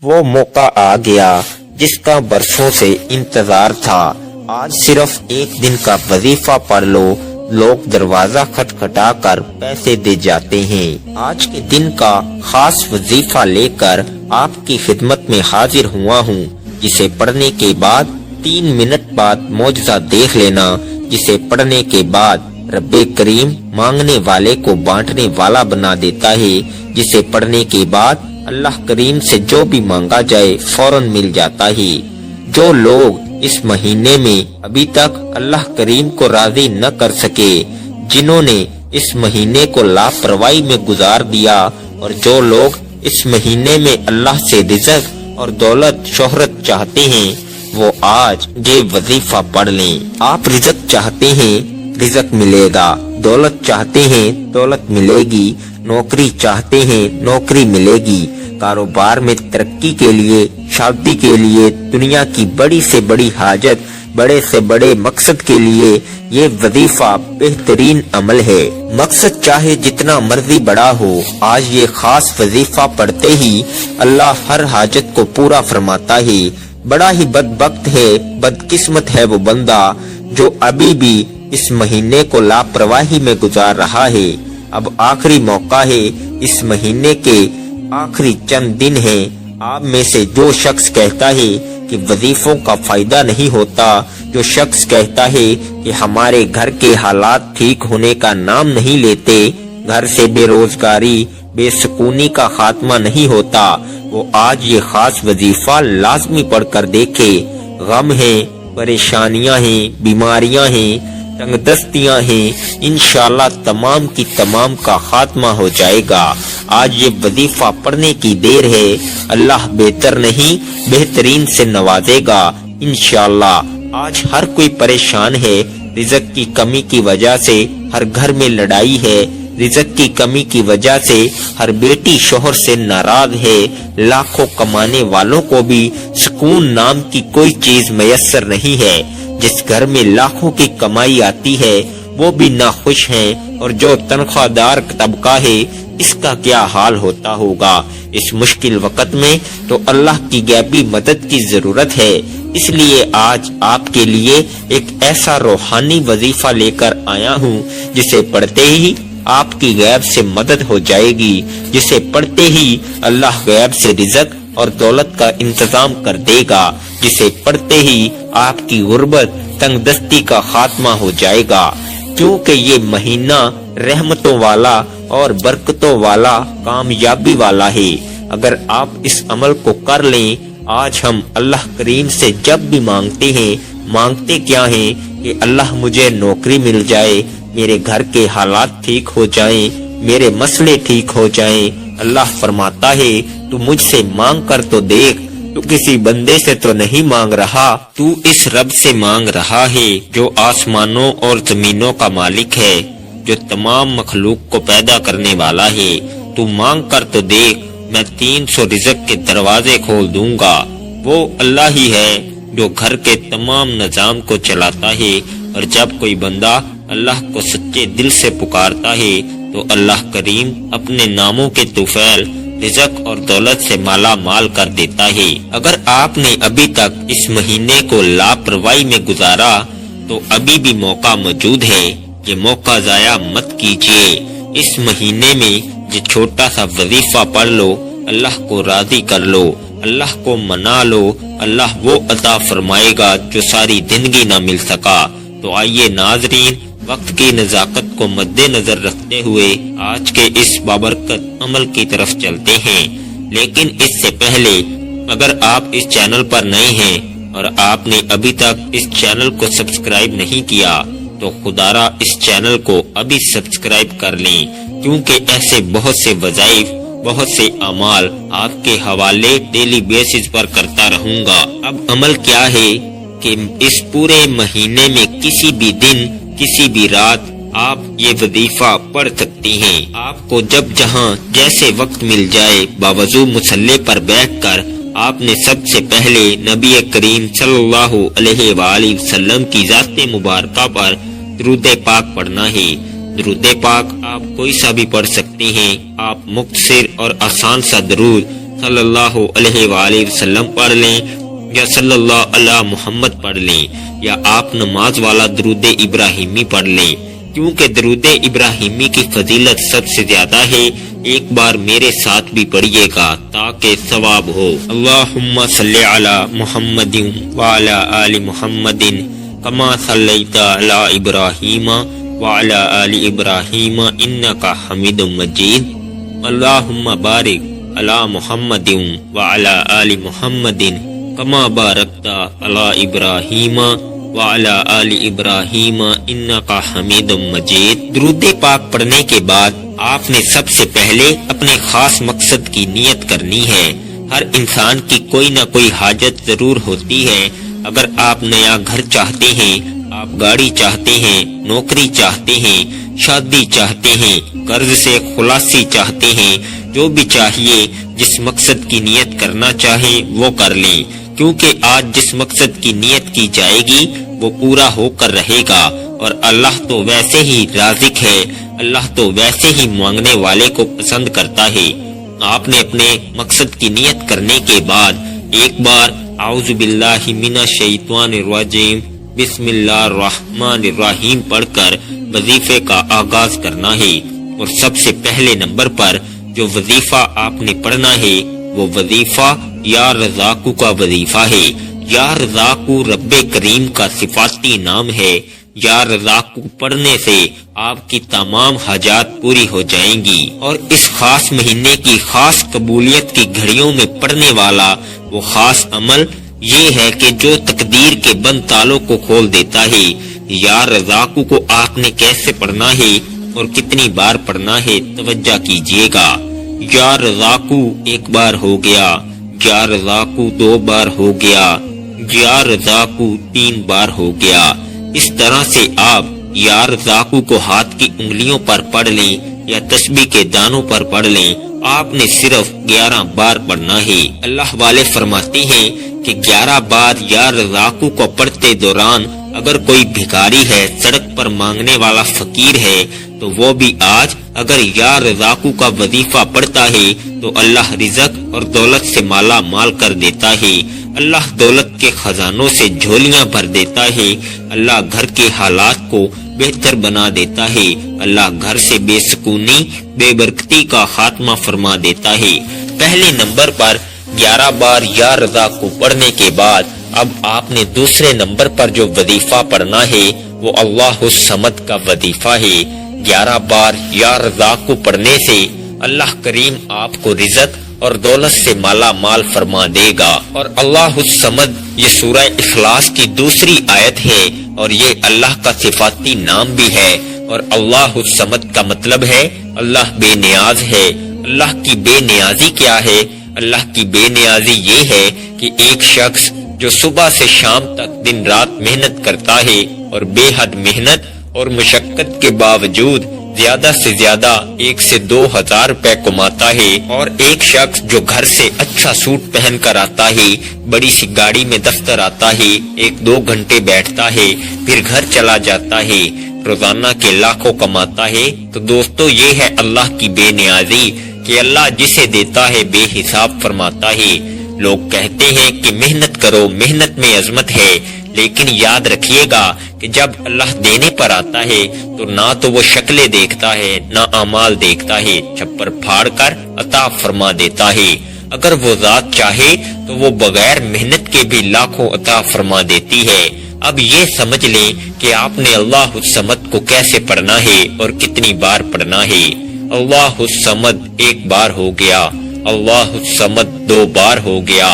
وہ موقع آ گیا جس کا برسوں سے انتظار تھا۔ آج صرف ایک دن کا وظیفہ پڑھ لو، لوگ دروازہ کھٹکھٹا کر پیسے دے جاتے ہیں۔ آج کے دن کا خاص وظیفہ لے کر آپ کی خدمت میں حاضر ہوا ہوں، جسے پڑھنے کے بعد 3 منٹ بعد معجزہ دیکھ لینا، جسے پڑھنے کے بعد رب کریم مانگنے والے کو بانٹنے والا بنا دیتا ہے، جسے پڑھنے کے بعد اللہ کریم سے جو بھی مانگا جائے فوراً مل جاتا ہے۔ جو لوگ اس مہینے میں ابھی تک اللہ کریم کو راضی نہ کر سکے، جنہوں نے اس مہینے کو لاپرواہی میں گزار دیا، اور جو لوگ اس مہینے میں اللہ سے رزق اور دولت شہرت چاہتے ہیں، وہ آج یہ وظیفہ پڑھ لیں۔ آپ رزق چاہتے ہیں، رزق ملے گا، دولت چاہتے ہیں، دولت ملے گی، نوکری چاہتے ہیں، نوکری ملے گی، کاروبار میں ترقی کے لیے، شادی کے لیے، دنیا کی بڑی سے بڑی حاجت، بڑے سے بڑے مقصد کے لیے یہ وظیفہ بہترین عمل ہے۔ مقصد چاہے جتنا مرضی بڑا ہو، آج یہ خاص وظیفہ پڑھتے ہی اللہ ہر حاجت کو پورا فرماتا ہے۔ بڑا ہی بدبخت ہے، بدقسمت ہے وہ بندہ جو ابھی بھی اس مہینے کو لاپرواہی میں گزار رہا ہے۔ اب آخری موقع ہے، اس مہینے کے آخری چند دن ہیں۔ آپ میں سے جو شخص کہتا ہے کہ وظیفوں کا فائدہ نہیں ہوتا، جو شخص کہتا ہے کہ ہمارے گھر کے حالات ٹھیک ہونے کا نام نہیں لیتے، گھر سے بے روزگاری، بے سکونی کا خاتمہ نہیں ہوتا، وہ آج یہ خاص وظیفہ لازمی پڑھ کر دیکھے۔ غم ہیں، پریشانیاں ہیں، بیماریاں ہیں، تنگ دستیاں ہیں، انشاءاللہ تمام کی تمام کا خاتمہ ہو جائے گا۔ آج یہ وظیفہ پڑھنے کی دیر ہے، اللہ بہتر نہیں بہترین سے نوازے گا انشاءاللہ۔ آج ہر کوئی پریشان ہے، رزق کی کمی کی وجہ سے ہر گھر میں لڑائی ہے، رزق کی کمی کی وجہ سے ہر بیٹی شوہر سے ناراض ہے، لاکھوں کمانے والوں کو بھی سکون نام کی کوئی چیز میسر نہیں ہے۔ جس گھر میں لاکھوں کی کمائی آتی ہے وہ بھی ناخوش ہیں، اور جو تنخواہ دار طبقہ ہے اس کا کیا حال ہوتا ہوگا۔ اس مشکل وقت میں تو اللہ کی غیبی مدد کی ضرورت ہے۔ اس لیے آج آپ کے لیے ایک ایسا روحانی وظیفہ لے کر آیا ہوں جسے پڑھتے ہی آپ کی غیب سے مدد ہو جائے گی، جسے پڑھتے ہی اللہ غیب سے رزق اور دولت کا انتظام کر دے گا، جسے پڑھتے ہی آپ کی غربت تنگ دستی کا خاتمہ ہو جائے گا، کیونکہ یہ مہینہ رحمتوں والا اور برکتوں والا، کامیابی والا ہے۔ اگر آپ اس عمل کو کر لیں، آج ہم اللہ کریم سے جب بھی مانگتے ہیں، مانگتے کیا ہیں کہ اللہ مجھے نوکری مل جائے، میرے گھر کے حالات ٹھیک ہو جائیں، میرے مسئلے ٹھیک ہو جائیں۔ اللہ فرماتا ہے تو مجھ سے مانگ کر تو دیکھ، تو کسی بندے سے تو نہیں مانگ رہا، تو اس رب سے مانگ رہا ہے جو آسمانوں اور زمینوں کا مالک ہے، جو تمام مخلوق کو پیدا کرنے والا ہے۔ تو مانگ کر تو دیکھ، میں 300 رزق کے دروازے کھول دوں گا۔ وہ اللہ ہی ہے جو گھر کے تمام نظام کو چلاتا ہے، اور جب کوئی بندہ اللہ کو سچے دل سے پکارتا ہے تو اللہ کریم اپنے ناموں کے طفیل رزق اور دولت سے مالا مال کر دیتا ہے۔ اگر آپ نے ابھی تک اس مہینے کو لاپرواہی میں گزارا تو ابھی بھی موقع موجود ہے، یہ موقع ضائع مت کیجیے۔ اس مہینے میں یہ چھوٹا سا وظیفہ پڑھ لو، اللہ کو راضی کر لو، اللہ کو منا لو، اللہ وہ عطا فرمائے گا جو ساری زندگی نہ مل سکا۔ تو آئیے ناظرین، وقت کی نزاکت کو مد نظر رکھتے ہوئے آج کے اس بابرکت عمل کی طرف چلتے ہیں۔ لیکن اس سے پہلے اگر آپ اس چینل پر نئے ہیں اور آپ نے ابھی تک اس چینل کو سبسکرائب نہیں کیا تو خدارا اس چینل کو ابھی سبسکرائب کر لیں، کیونکہ ایسے بہت سے وظائف، بہت سے اعمال آپ کے حوالے ڈیلی بیسز پر کرتا رہوں گا۔ اب عمل کیا ہے کہ اس پورے مہینے میں کسی بھی دن، کسی بھی رات آپ یہ وظیفہ پڑھ سکتی ہیں۔ آپ کو جب جہاں جیسے وقت مل جائے، باوضو مصلی پر بیٹھ کر آپ نے سب سے پہلے نبی کریم صلی اللہ علیہ وآلہ وسلم کی ذات مبارکہ پر درود پاک پڑھنا ہے۔ درود پاک آپ کوئی سا بھی پڑھ سکتے ہیں۔ آپ مختصر اور آسان سا درود صلی اللہ علیہ وآلہ وسلم پڑھ لیں یا صلی اللہ علی محمد پڑھ لیں یا آپ نماز والا درود ابراہیمی پڑھ لیں، کیونکہ درود ابراہیمی کی فضیلت سب سے زیادہ ہے۔ ایک بار میرے ساتھ بھی پڑھیے گا تاکہ ثواب ہو۔ اللہم صلی علی محمد وعلی آل محمد کما صلیت علی ابراہیم وعلی آل ابراہیم انکا حمید مجید۔ اللہم بارک علی محمد وعلی آل محمد کما بارکت علی ابراہیم وعلی آل ابراہیم انکا حمید مجید۔ درود پاک پڑھنے کے بعد آپ نے سب سے پہلے اپنے خاص مقصد کی نیت کرنی ہے۔ ہر انسان کی کوئی نہ کوئی حاجت ضرور ہوتی ہے۔ اگر آپ نیا گھر چاہتے ہیں، آپ گاڑی چاہتے ہیں، نوکری چاہتے ہیں، شادی چاہتے ہیں، قرض سے خلاصی چاہتے ہیں، جو بھی چاہیے، جس مقصد کی نیت کرنا چاہیں وہ کر لیں، کیونکہ آج جس مقصد کی نیت کی جائے گی وہ پورا ہو کر رہے گا، اور اللہ تو ویسے ہی رازق ہے، اللہ تو ویسے ہی مانگنے والے کو پسند کرتا ہے۔ آپ نے اپنے مقصد کی نیت کرنے کے بعد ایک بار اعوذ باللہ من الشیطان الرجیم بسم اللہ الرحمن الرحیم پڑھ کر وظیفے کا آغاز کرنا ہے۔ اور سب سے پہلے نمبر پر جو وظیفہ آپ نے پڑھنا ہے وہ وظیفہ یا رزاقو کا وظیفہ ہے۔ یا رزاقو رب کریم کا صفاتی نام ہے۔ یا رزاقو پڑھنے سے آپ کی تمام حاجات پوری ہو جائیں گی، اور اس خاص مہینے کی خاص قبولیت کی گھڑیوں میں پڑھنے والا وہ خاص عمل یہ ہے کہ جو تقدیر کے بند تالوں کو کھول دیتا ہے۔ یا رزاقو کو آپ نے کیسے پڑھنا ہے اور کتنی بار پڑھنا ہے توجہ کیجیے گا۔ یا رزاقو ایک بار ہو گیا، یا رزاقو دو بار ہو گیا، یا رزاقو تین بار ہو گیا۔ اس طرح سے آپ یا رزاقو کو ہاتھ کی انگلیوں پر پڑھ لیں یا تسبیح کے دانوں پر پڑھ لیں۔ آپ نے صرف 11 بار پڑھنا ہے۔ اللہ والے فرماتے ہیں کہ 11 بار یا رزاقو کو پڑھتے دوران اگر کوئی بھکاری ہے، سڑک پر مانگنے والا فقیر ہے، تو وہ بھی آج اگر یا رزاقو کا وظیفہ پڑھتا ہے تو اللہ رزق اور دولت سے مالا مال کر دیتا ہے۔ اللہ دولت کے خزانوں سے جھولیاں بھر دیتا ہے۔ اللہ گھر کے حالات کو بہتر بنا دیتا ہے۔ اللہ گھر سے بے سکونی، بے برکتی کا خاتمہ فرما دیتا ہے۔ پہلے نمبر پر 11 بار یا رزاقو پڑھنے کے بعد اب آپ نے دوسرے نمبر پر جو وظیفہ پڑھنا ہے وہ اللہ الصمد کا وظیفہ ہے۔ 11 بار یا رزاقو پڑھنے سے اللہ کریم آپ کو رزق اور دولت سے مالا مال فرما دے گا۔ اور اللہ الصمد یہ سورہ اخلاص کی دوسری آیت ہے، اور یہ اللہ کا صفاتی نام بھی ہے۔ اور اللہ الصمد کا مطلب ہے اللہ بے نیاز ہے۔ اللہ کی بے نیازی کیا ہے؟ اللہ کی بے نیازی یہ ہے کہ ایک شخص جو صبح سے شام تک دن رات محنت کرتا ہے اور بے حد محنت اور مشقت کے باوجود زیادہ سے زیادہ 1 سے 2 ہزار روپے کماتا ہے، اور ایک شخص جو گھر سے اچھا سوٹ پہن کر آتا ہے، بڑی سی گاڑی میں دفتر آتا ہے، 1-2 گھنٹے بیٹھتا ہے، پھر گھر چلا جاتا ہے، روزانہ کے لاکھوں کماتا ہے، تو دوستو یہ ہے اللہ کی بے نیازی کہ اللہ جسے دیتا ہے بے حساب فرماتا ہے۔ لوگ کہتے ہیں کہ محنت کرو، محنت میں عظمت ہے، لیکن یاد رکھیے گا کہ جب اللہ دینے پر آتا ہے تو نہ تو وہ شکلیں دیکھتا ہے نہ اعمال دیکھتا ہے، چھپر پھاڑ کر عطا فرما دیتا ہے۔ اگر وہ ذات چاہے تو وہ بغیر محنت کے بھی لاکھوں عطا فرما دیتی ہے۔ اب یہ سمجھ لیں کہ آپ نے اللہ الصمد کو کیسے پڑھنا ہے اور کتنی بار پڑھنا ہے۔ اللہ الصمد 1 بار ہو گیا، اللہ الصمد 2 بار ہو گیا،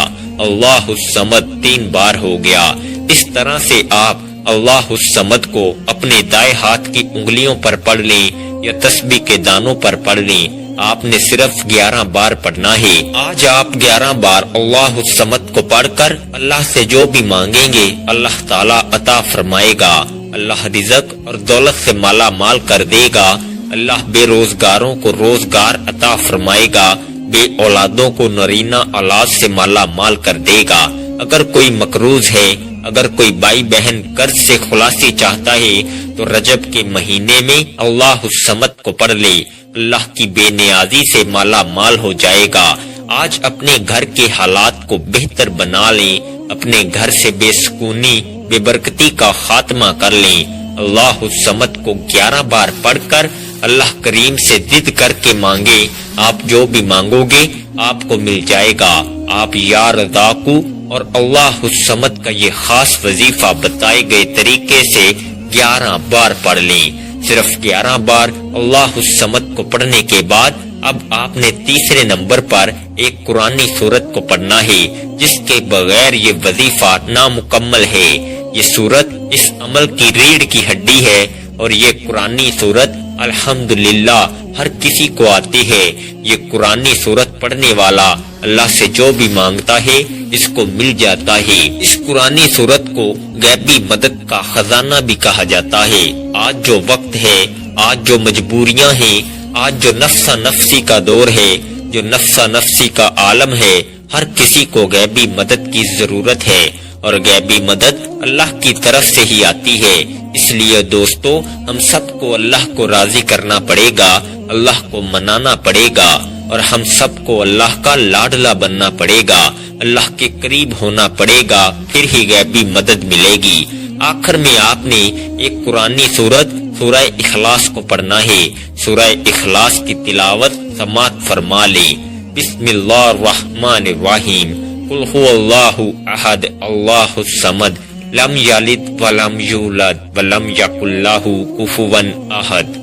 اللہ الصمد 3 بار ہو گیا۔ اس طرح سے آپ اللہ الصمد کو اپنے دائیں ہاتھ کی انگلیوں پر پڑھ لیں یا تسبیح کے دانوں پر پڑھ لیں۔ آپ نے صرف 11 بار پڑھنا ہے۔ آج آپ 11 بار اللہ الصمد کو پڑھ کر اللہ سے جو بھی مانگیں گے اللہ تعالیٰ عطا فرمائے گا۔ اللہ رزق اور دولت سے مالا مال کر دے گا۔ اللہ بے روزگاروں کو روزگار عطا فرمائے گا، بے اولادوں کو نرینہ اولاد سے مالا مال کر دے گا۔ اگر کوئی مقروض ہے، اگر کوئی بھائی بہن قرض سے خلاصی چاہتا ہے تو رجب کے مہینے میں اللہ الصمد کو پڑھ لے، اللہ کی بے نیازی سے مالا مال ہو جائے گا۔ آج اپنے گھر کے حالات کو بہتر بنا لیں، اپنے گھر سے بے سکونی بے برکتی کا خاتمہ کر لیں۔ اللہ الصمد کو 11 بار پڑھ کر اللہ کریم سے ضد کر کے مانگے، آپ جو بھی مانگو گے آپ کو مل جائے گا۔ آپ یا رزاقو اور اللہ الصمد کا یہ خاص وظیفہ بتائے گئے طریقے سے 11 بار پڑھ لیں۔ صرف 11 بار اللہ الصمد کو پڑھنے کے بعد اب آپ نے تیسرے نمبر پر ایک قرآنی سورت کو پڑھنا ہے، جس کے بغیر یہ وظیفہ نامکمل ہے۔ یہ سورت اس عمل کی ریڑھ کی ہڈی ہے اور یہ قرآنی سورت الحمدللہ ہر کسی کو آتی ہے۔ یہ قرآنی سورت پڑھنے والا اللہ سے جو بھی مانگتا ہے اس کو مل جاتا ہے۔ اس قرآنی سورت کو غیبی مدد کا خزانہ بھی کہا جاتا ہے۔ آج جو وقت ہے، آج جو مجبوریاں ہیں، آج جو نفسا نفسی کا دور ہے، جو نفسا نفسی کا عالم ہے، ہر کسی کو غیبی مدد کی ضرورت ہے اور غیبی مدد اللہ کی طرف سے ہی آتی ہے۔ اس لیے دوستو، ہم سب کو اللہ کو راضی کرنا پڑے گا، اللہ کو منانا پڑے گا اور ہم سب کو اللہ کا لاڈلا بننا پڑے گا، اللہ کے قریب ہونا پڑے گا، پھر ہی غیبی مدد ملے گی۔ آخر میں آپ نے ایک قرآنی سورت سورہ اخلاص کو پڑھنا ہے۔ سورہ اخلاص کی تلاوت سماعت فرما لیں۔ بسم اللہ الرحمن الرحیم، قل هو اللہ احد اللہ الصمد لم یلد ولم یولد ولم یکن لہ کفوا احد۔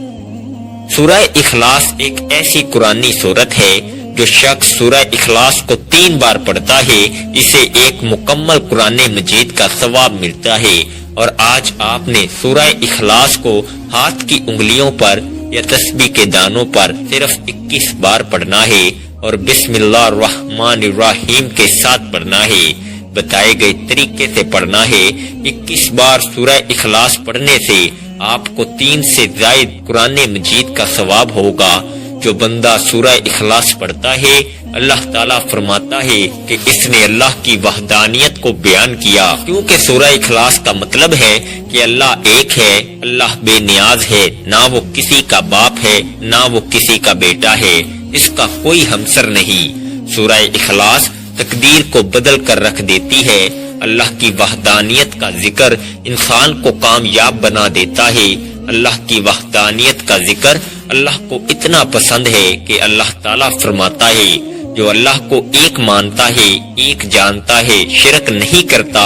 سورہ اخلاص ایک ایسی قرآنی سورت ہے جو شخص سورہ اخلاص کو 3 بار پڑھتا ہے اسے ایک مکمل قرآن مجید کا ثواب ملتا ہے۔ اور آج آپ نے سورہ اخلاص کو ہاتھ کی انگلیوں پر یا تسبیح کے دانوں پر صرف 21 بار پڑھنا ہے اور بسم اللہ الرحمن الرحیم کے ساتھ پڑھنا ہے۔ بتائے گئے طریقے سے پڑھنا ہے۔ 21 بار سورہ اخلاص پڑھنے سے آپ کو 3 سے زائد قرآن مجید کا ثواب ہوگا۔ جو بندہ سورہ اخلاص پڑھتا ہے، اللہ تعالیٰ فرماتا ہے کہ اس نے اللہ کی وحدانیت کو بیان کیا، کیونکہ سورہ اخلاص کا مطلب ہے کہ اللہ ایک ہے، اللہ بے نیاز ہے، نہ وہ کسی کا باپ ہے نہ وہ کسی کا بیٹا ہے، اس کا کوئی ہمسر نہیں۔ سورہ اخلاص تقدیر کو بدل کر رکھ دیتی ہے۔ اللہ کی وحدانیت کا ذکر انسان کو کامیاب بنا دیتا ہے۔ اللہ کی وحدانیت کا ذکر اللہ کو اتنا پسند ہے کہ اللہ تعالیٰ فرماتا ہے جو اللہ کو ایک مانتا ہے، ایک جانتا ہے، شرک نہیں کرتا،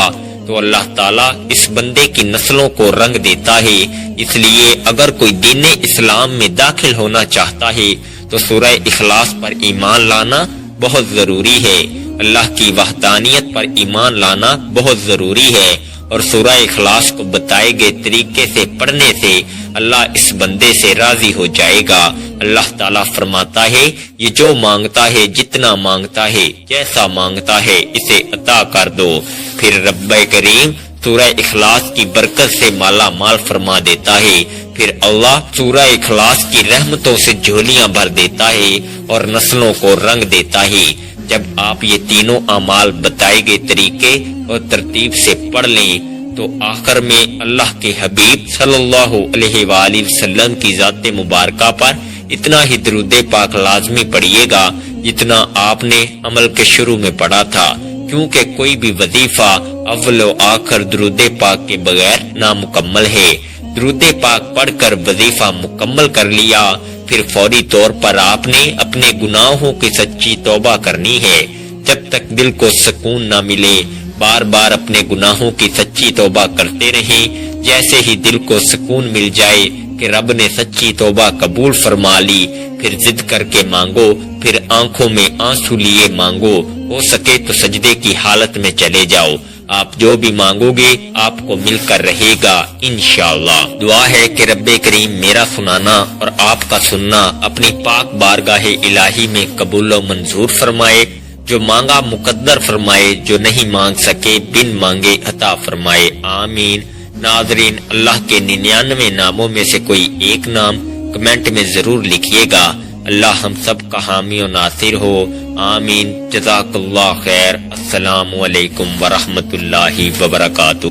تو اللہ تعالیٰ اس بندے کی نسلوں کو رنگ دیتا ہے۔ اس لیے اگر کوئی دین اسلام میں داخل ہونا چاہتا ہے تو سورہ اخلاص پر ایمان لانا بہت ضروری ہے، اللہ کی وحدانیت پر ایمان لانا بہت ضروری ہے، اور سورہ اخلاص کو بتائے گئے طریقے سے پڑھنے سے اللہ اس بندے سے راضی ہو جائے گا۔ اللہ تعالیٰ فرماتا ہے یہ جو مانگتا ہے، جتنا مانگتا ہے، جیسا مانگتا ہے، اسے عطا کر دو۔ پھر رب کریم سورہ اخلاص کی برکت سے مالا مال فرما دیتا ہے۔ پھر اللہ سورہ اخلاص کی رحمتوں سے جھولیاں بھر دیتا ہے اور نسلوں کو رنگ دیتا ہے۔ جب آپ یہ تینوں اعمال بتائے گئے طریقے اور ترتیب سے پڑھ لیں تو آخر میں اللہ کے حبیب صلی اللہ علیہ وآلہ وسلم کی ذات مبارکہ پر اتنا ہی درود پاک لازمی پڑھیے گا جتنا آپ نے عمل کے شروع میں پڑھا تھا، کیونکہ کوئی بھی وظیفہ اول و آخر درود پاک کے بغیر نامکمل ہے۔ درود پاک پڑھ کر وظیفہ مکمل کر لیا، پھر فوری طور پر آپ نے اپنے گناہوں کی سچی توبہ کرنی ہے۔ جب تک دل کو سکون نہ ملے بار بار اپنے گناہوں کی سچی توبہ کرتے رہیں۔ جیسے ہی دل کو سکون مل جائے کہ رب نے سچی توبہ قبول فرما لی، پھر ضد کر کے مانگو، پھر آنکھوں میں آنسو لیے مانگو، ہو سکے تو سجدے کی حالت میں چلے جاؤ۔ آپ جو بھی مانگو گے آپ کو مل کر رہے گا انشاءاللہ۔ دعا ہے کہ رب کریم میرا سنانا اور آپ کا سننا اپنی پاک بارگاہ الہی میں قبول و منظور فرمائے، جو مانگا مقدر فرمائے، جو نہیں مانگ سکے بن مانگے عطا فرمائے، آمین۔ ناظرین، اللہ کے 99 ناموں میں سے کوئی ایک نام کمنٹ میں ضرور لکھیے گا۔ اللہ ہم سب کا حامی و ناصر ہو، آمین۔ جزاک اللہ خیر۔ السلام علیکم ورحمۃ اللہ وبرکاتہ۔